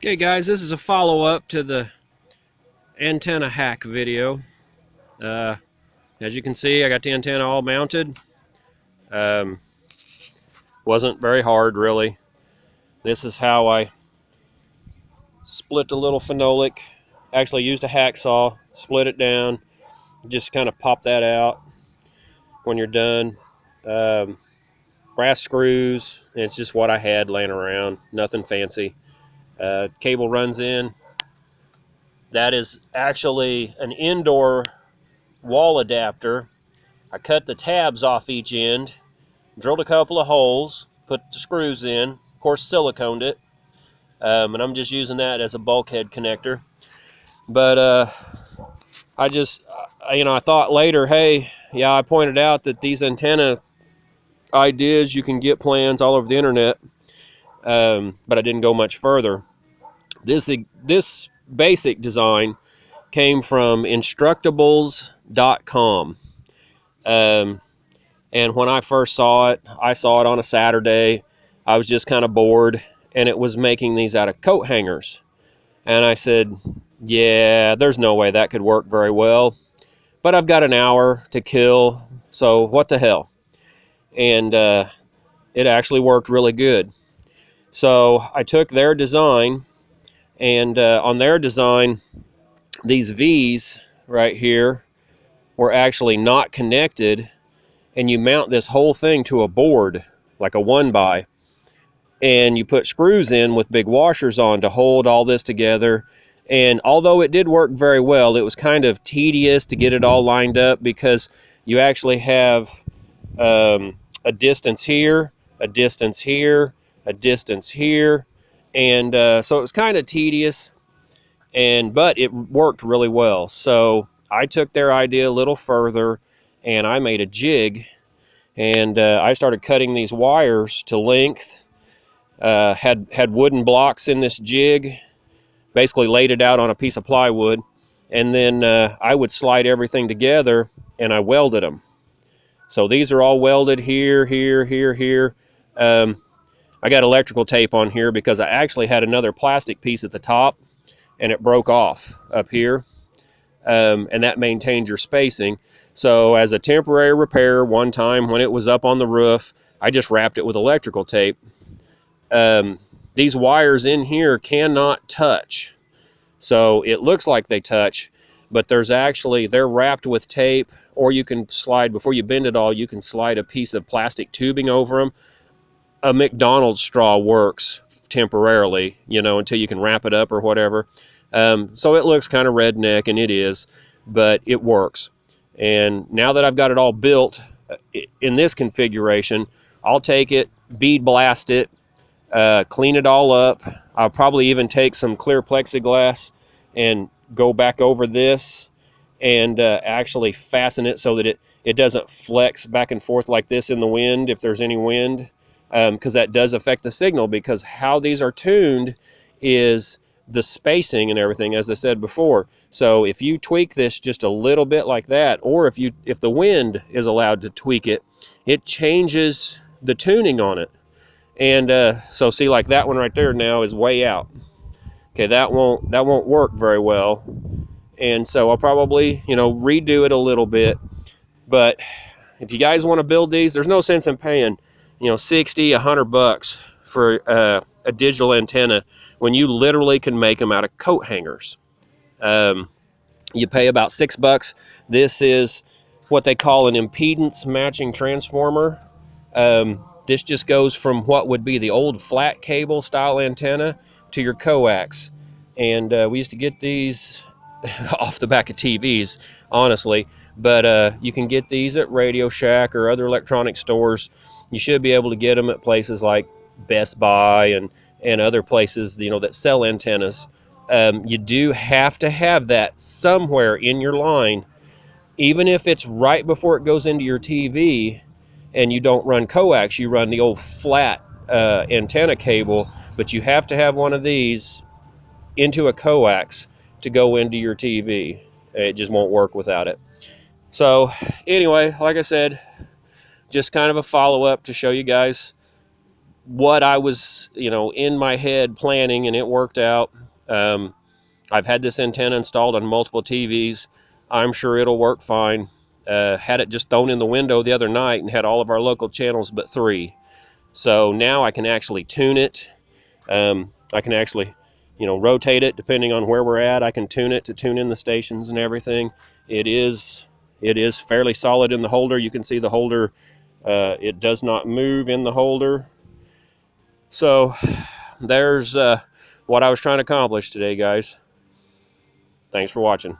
Okay guys, this is a follow-up to the antenna hack video. Uh, as you can see, I got the antenna all mounted. Um, wasn't very hard really. This is how I split the little phenolic. Actually used a hacksaw, split it down, just kind of pop that out when you're done. Um, Brass screws, and it's just what I had laying around, nothing fancy. Cable runs in. That is actually an indoor wall adapter. I cut the tabs off each end, drilled a couple of holes, put the screws in, of course siliconed it, and I'm just using that as a bulkhead connector. But I thought later, hey, yeah, I pointed out that these antenna ideas, you can get plans all over the internet, but I didn't go much further. This basic design came from Instructables.com. And when I first saw it on a Saturday. I was just kind of bored, and it was making these out of coat hangers. And I said, yeah, there's no way that could work very well. But I've got an hour to kill, so what the hell? And it actually worked really good. So I took their design, and on their design, these V's right here were actually not connected, and you mount this whole thing to a board, like a 1x, and you put screws in with big washers on to hold all this together. And although it did work very well, it was kind of tedious to get it all lined up because you actually have a distance here, a distance here, a distance here, and so it was kind of tedious. But it worked really well. So I took their idea a little further, and I made a jig, and I started cutting these wires to length. Had wooden blocks in this jig, basically laid it out on a piece of plywood, and then I would slide everything together, and I welded them. So these are all welded here, here, here, here. I got electrical tape on here because I actually had another plastic piece at the top, and it broke off up here, and that maintained your spacing. So as a temporary repair, one time when it was up on the roof, I just wrapped it with electrical tape. These wires in here cannot touch. So it looks like they touch, but they're wrapped with tape, or you can slide, before you bend it all, you can slide a piece of plastic tubing over them. A McDonald's straw works temporarily, until you can wrap it up or whatever. So it looks kind of redneck, and it is, but it works. And now that I've got it all built in this configuration, I'll take it, bead blast it, clean it all up. I'll probably even take some clear plexiglass and go back over this and actually fasten it so that it doesn't flex back and forth like this in the wind, if there's any wind, because that does affect the signal, because how these are tuned is the spacing and everything, as I said before. So if you tweak this just a little bit like that, or if the wind is allowed to tweak it, it changes the tuning on it. And so see, like that one right there now is way out. Okay, that won't work very well. And so I'll probably, redo it a little bit. But if you guys want to build these, there's no sense in paying, 60, $100 for a digital antenna when you literally can make them out of coat hangers. You pay about $6. This is what they call an impedance matching transformer. This just goes from what would be the old flat cable style antenna to your coax. And we used to get these off the back of TVs, honestly. But you can get these at Radio Shack or other electronic stores. You should be able to get them at places like Best Buy and other places, that sell antennas. You do have to have that somewhere in your line, even if it's right before it goes into your TV. And you don't run coax, you run the old flat antenna cable, but you have to have one of these into a coax to go into your TV. It just won't work without it. So anyway, like I said, just kind of a follow-up to show you guys what I was, in my head planning, and it worked out. I've had this antenna installed on multiple TVs. I'm sure it'll work fine. Had it just thrown in the window the other night and had all of our local channels but 3. So now I can actually tune it. I can actually, rotate it depending on where we're at. I can tune it to tune in the stations and everything. It is fairly solid in the holder. You can see the holder. It does not move in the holder. So there's what I was trying to accomplish today, guys. Thanks for watching.